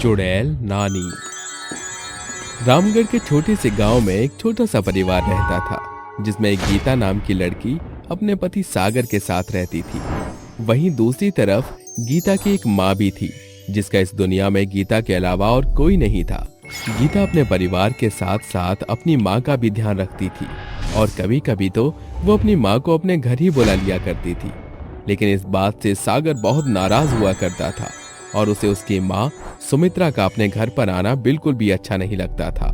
चुड़ैल नानी। रामगढ़ के छोटे से गांव में एक छोटा सा परिवार रहता था, जिसमें एक गीता नाम की लड़की अपने पति सागर के साथ रहती थी। वहीं दूसरी तरफ गीता की एक माँ भी थी, जिसका इस दुनिया में गीता के अलावा और कोई नहीं था। गीता अपने परिवार के साथ साथ अपनी माँ का भी ध्यान रखती थी और कभी कभी तो वो अपनी माँ को अपने घर ही बुला लिया करती थी। लेकिन इस बात से सागर बहुत नाराज हुआ करता था और उसे उसकी माँ सुमित्रा का अपने घर पर आना बिल्कुल भी अच्छा नहीं लगता था।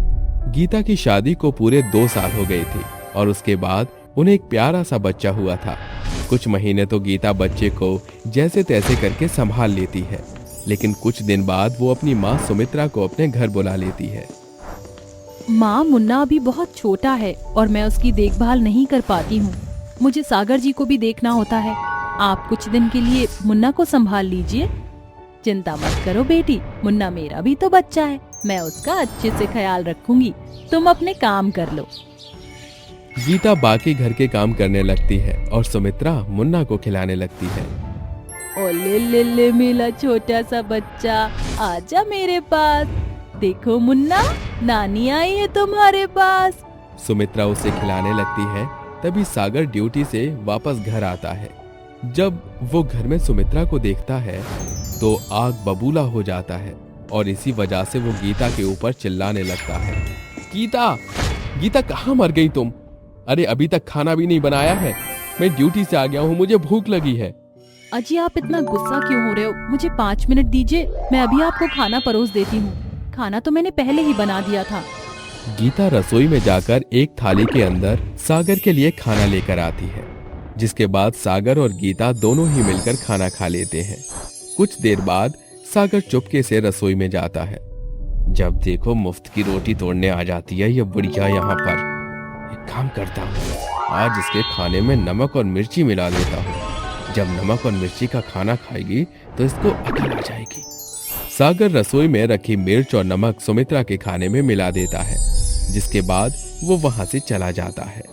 गीता की शादी को पूरे 2 साल हो गए थे और उसके बाद उन्हें एक प्यारा सा बच्चा हुआ था। कुछ महीने तो गीता बच्चे को जैसे तैसे करके संभाल लेती है, लेकिन कुछ दिन बाद वो अपनी माँ सुमित्रा को अपने घर बुला लेती है। माँ, मुन्ना अभी बहुत छोटा है और मैं उसकी देखभाल नहीं कर पाती हूँ। मुझे सागर जी को भी देखना होता है। आप कुछ दिन के लिए मुन्ना को संभाल लीजिए। चिंता मत करो बेटी, मुन्ना मेरा भी तो बच्चा है, मैं उसका अच्छे से ख्याल रखूंगी। तुम अपने काम कर लो। गीता बाकी घर के काम करने लगती है और सुमित्रा मुन्ना को खिलाने लगती है। ओ ले ले ले मेरा छोटा सा बच्चा, आजा मेरे पास। देखो मुन्ना, नानी आई है तुम्हारे पास। सुमित्रा उसे खिलाने लगती है। तभी सागर ड्यूटी से वापस घर आता है। जब वो घर में सुमित्रा को देखता है तो आग बबूला हो जाता है और इसी वजह से वो गीता के ऊपर चिल्लाने लगता है। गीता, गीता कहाँ मर गई तुम? अरे अभी तक खाना भी नहीं बनाया है। मैं ड्यूटी से आ गया हूँ, मुझे भूख लगी है। अजी आप इतना गुस्सा क्यों हो रहे हो? मुझे 5 मिनट दीजिए, मैं अभी आपको खाना परोस देती हूँ। खाना तो मैंने पहले ही बना दिया था। गीता रसोई में जाकर एक थाली के अंदर सागर के लिए खाना लेकर आती है, जिसके बाद सागर और गीता दोनों ही मिलकर खाना खा लेते हैं। कुछ देर बाद सागर चुपके से रसोई में जाता है। जब देखो मुफ्त की रोटी तोड़ने आ जाती है ये बुढ़िया यहाँ पर। एक काम करता हूँ, आज इसके खाने में नमक और मिर्ची मिला देता हूँ। जब नमक और मिर्ची का खाना खाएगी तो इसको अकल आ जाएगी। सागर रसोई में रखी मिर्च और नमक सुमित्रा के खाने में मिला देता है, जिसके बाद वो वहां से चला जाता है।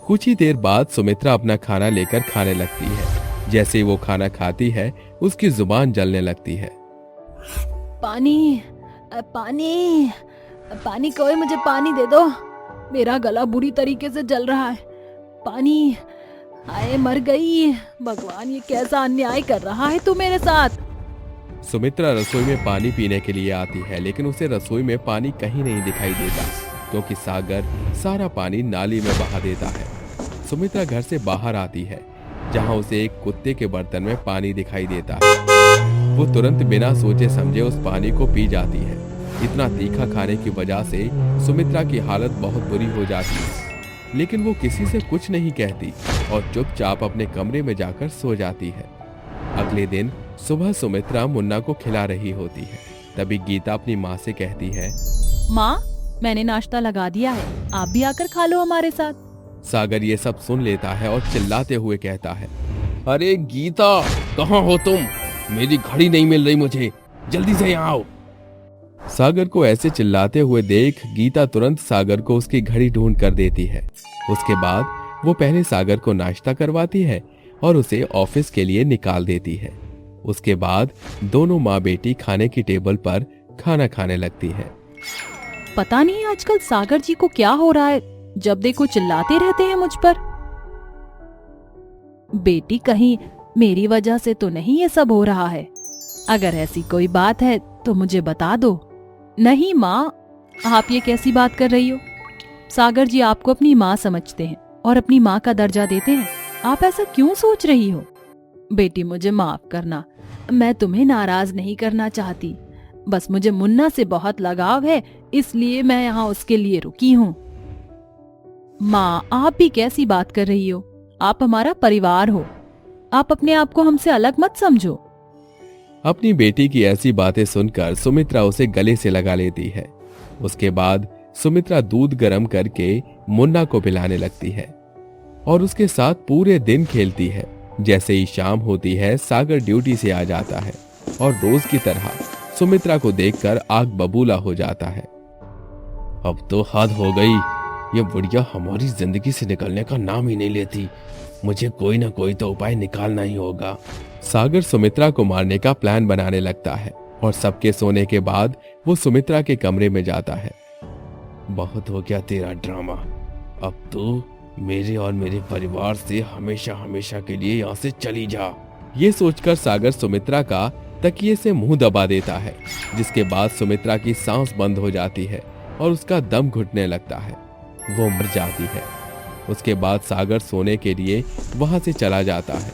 कुछ ही देर बाद सुमित्रा अपना खाना लेकर खाने लगती है। जैसे ही वो खाना खाती है उसकी जुबान जलने लगती है। पानी, पानी, पानी, कोई मुझे पानी दे दो। मेरा गला बुरी तरीके से जल रहा है। पानी, आए मर गई। भगवान, ये कैसा अन्याय कर रहा है तू मेरे साथ। सुमित्रा रसोई में पानी पीने के लिए आती है, लेकिन उसे रसोई में पानी कहीं नहीं दिखाई देता, क्योंकि सागर सारा पानी नाली में बहा देता है। सुमित्रा घर से बाहर आती है, जहां उसे एक कुत्ते के बर्तन में पानी दिखाई देता है। वो तुरंत बिना सोचे समझे उस पानी को पी जाती है। इतना तीखा खाने की वजह से सुमित्रा की हालत बहुत बुरी हो जाती है, लेकिन वो किसी से कुछ नहीं कहती और चुपचाप अपने कमरे में जाकर सो जाती है। अगले दिन सुबह सुमित्रा मुन्ना को खिला रही होती है। तभी गीता अपनी माँ से कहती है, माँ, मैंने नाश्ता लगा दिया है, आप भी आकर खा लो हमारे साथ। सागर ये सब सुन लेता है और चिल्लाते हुए कहता है, अरे गीता, कहाँ हो तुम? मेरी घड़ी नहीं मिल रही मुझे, जल्दी से यहाँ आओ। सागर को ऐसे चिल्लाते हुए देख गीता तुरंत सागर को उसकी घड़ी ढूंढ कर देती है। उसके बाद वो पहले सागर को नाश्ता करवाती है और उसे ऑफिस के लिए निकाल देती है। उसके बाद दोनों माँ बेटी खाने की टेबल पर खाना खाने लगती है। पता नहीं आजकल सागर जी को क्या हो रहा है, जब देखो चिल्लाते रहते हैं मुझ पर। बेटी, कहीं मेरी वजह से तो नहीं ये सब हो रहा है? अगर ऐसी कोई बात है तो मुझे बता दो। नहीं माँ, आप ये कैसी बात कर रही हो? सागर जी आपको अपनी माँ समझते हैं और अपनी माँ का दर्जा देते हैं। आप ऐसा क्यों सोच रही हो? बेटी, मुझे माफ करना, मैं तुम्हें नाराज नहीं करना चाहती। बस मुझे मुन्ना से बहुत लगाव है, इसलिए मैं यहाँ उसके लिए रुकी हूँ। माँ, आप भी कैसी बात कर रही हो? आप हमारा परिवार हो, आप अपने आप को हमसे अलग मत समझो। अपनी बेटी की ऐसी बातें सुनकर सुमित्रा उसे गले से लगा लेती है। उसके बाद सुमित्रा दूध गर्म करके मुन्ना को पिलाने लगती है और उसके साथ पूरे दिन खेलती है। जैसे ही शाम होती है सागर ड्यूटी से आ जाता है और रोज की तरह सुमित्रा को देखकर आग बबूला हो जाता है। अब तो हद हो गई, ये बुढ़िया हमारी जिंदगी से निकलने का नाम ही नहीं लेती। मुझे कोई ना कोई तो उपाय निकालना ही होगा। सागर सुमित्रा को मारने का प्लान बनाने लगता है और सबके सोने के बाद वो सुमित्रा के कमरे में जाता है। बहुत हो गया तेरा ड्रामा, अब तो मेरे और मेरे परिवार से हमेशा हमेशा के लिए यहाँ से चली जा। ये सोचकर सागर सुमित्रा का तकिए से मुंह दबा देता है, जिसके बाद सुमित्रा की सांस बंद हो जाती है और उसका दम घुटने लगता है। वो मर जाती है। उसके बाद सागर सोने के लिए वहां से चला जाता है,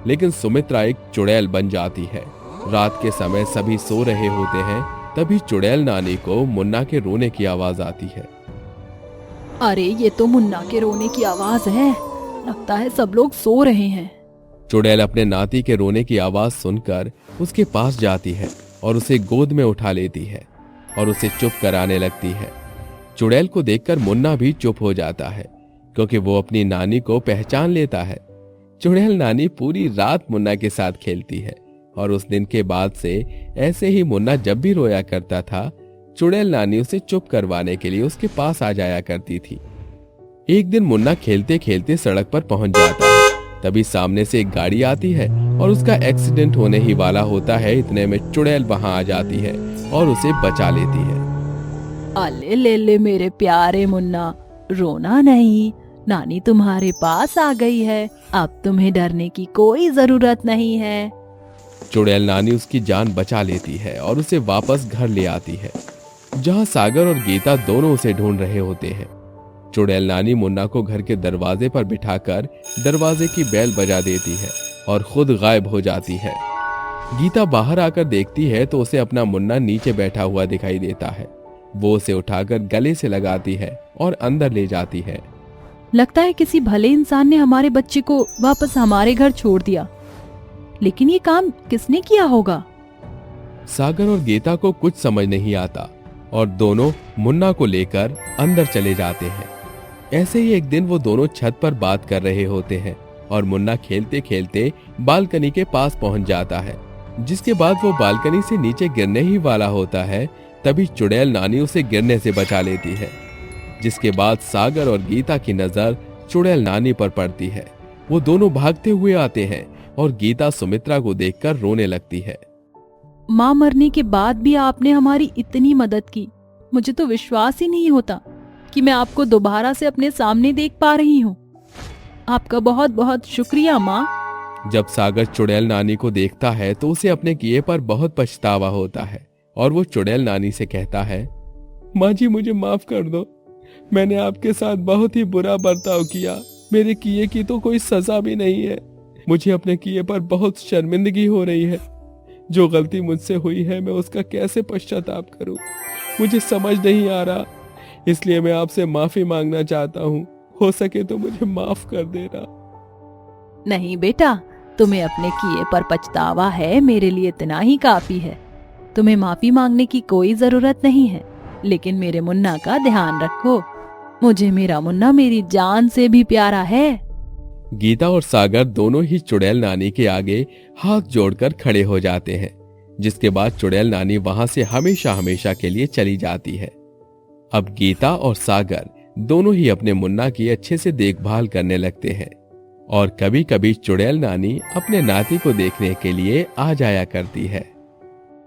लेकिन सुमित्रा एक चुड़ैल बन जाती है। रात के समय सभी सो रहे होते हैं, तभी चुड़ैल नानी को मुन्ना के रोने की आवाज आती है। अरे ये तो मुन्ना के रोने की आवाज है, लगता है सब लोग सो रहे हैं। चुड़ैल अपने नाती के रोने की आवाज सुनकर उसके पास जाती है और उसे गोद में उठा लेती है और उसे चुप कराने लगती है। चुड़ैल को देखकर मुन्ना भी चुप हो जाता है, क्योंकि वो अपनी नानी को पहचान लेता है। चुड़ैल नानी पूरी रात मुन्ना के साथ खेलती है और उस दिन के बाद से ऐसे ही मुन्ना जब भी रोया करता था, चुड़ैल नानी उसे चुप करवाने के लिए उसके पास आ जाया करती थी। एक दिन मुन्ना खेलते खेलते सड़क पर पहुंच जाता है, तभी सामने से एक गाड़ी आती है और उसका एक्सीडेंट होने ही वाला होता है। इतने में चुड़ैल वहां आ जाती है और उसे बचा लेती है। अले ले ले मेरे प्यारे मुन्ना, रोना नहीं, नानी तुम्हारे पास आ गई है, अब तुम्हें डरने की कोई जरूरत नहीं है। चुड़ैल नानी उसकी जान बचा लेती है और उसे वापस घर ले आती है, जहां सागर और गीता दोनों उसे ढूंढ रहे होते हैं। चुड़ैल नानी मुन्ना को घर के दरवाजे पर बिठाकर दरवाजे की बेल बजा देती है और खुद गायब हो जाती है। गीता बाहर आकर देखती है तो उसे अपना मुन्ना नीचे बैठा हुआ दिखाई देता है। वो उसे उठाकर गले से लगाती है और अंदर ले जाती है। लगता है किसी भले इंसान ने हमारे बच्चे को वापस हमारे घर छोड़ दिया, लेकिन ये काम किसने किया होगा? सागर और गीता को कुछ समझ नहीं आता और दोनों मुन्ना को लेकर अंदर चले जाते हैं। ऐसे ही एक दिन वो दोनों छत पर बात कर रहे होते हैं और मुन्ना खेलते खेलते बालकनी के पास पहुंच जाता है। जिसके बाद वो बालकनी से नीचे गिरने ही वाला होता है, तभी चुड़ैल नानी उसे गिरने से बचा लेती है। जिसके बाद सागर और गीता की नजर चुड़ैल नानी पर पड़ती है। वो दोनों भागते हुए आते हैं और गीता सुमित्रा को देखकर रोने लगती है। माँ मरने के बाद भी आपने हमारी इतनी मदद की, मुझे तो विश्वास ही नहीं होता कि मैं आपको दोबारा से अपने सामने देख पा रही हूँ। आपका बहुत बहुत शुक्रिया माँ। जब सागर चुड़ैल नानी को देखता है तो उसे अपने किए पर बहुत पछतावा होता है और वो चुड़ैल नानी से कहता है, माँ जी मुझे माफ कर दो, मैंने आपके साथ बहुत ही बुरा बर्ताव किया, मेरे किए की तो कोई सजा भी नहीं है। मुझे अपने किए पर बहुत शर्मिंदगी हो रही है। जो गलती मुझसे हुई है मैं उसका कैसे पश्चाताप करूं, मुझे समझ नहीं आ रहा, इसलिए मैं आपसे माफी मांगना चाहता हूं। हो सके तो मुझे माफ कर देना। नहीं बेटा, तुम्हें अपने किए पर पछतावा है, मेरे लिए इतना ही काफी है। तुम्हें माफी मांगने की कोई जरूरत नहीं है, लेकिन मेरे मुन्ना का ध्यान रखो, मुझे मेरा मुन्ना मेरी जान से भी प्यारा है। गीता और सागर दोनों ही चुड़ैल नानी के आगे हाथ जोड़कर खड़े हो जाते हैं। जिसके बाद चुड़ैल नानी वहां से हमेशा हमेशा के लिए चली जाती है। अब गीता और सागर दोनों ही अपने मुन्ना की अच्छे से देखभाल करने लगते हैं और कभी कभी चुड़ैल नानी अपने नाती को देखने के लिए आ जाया करती है।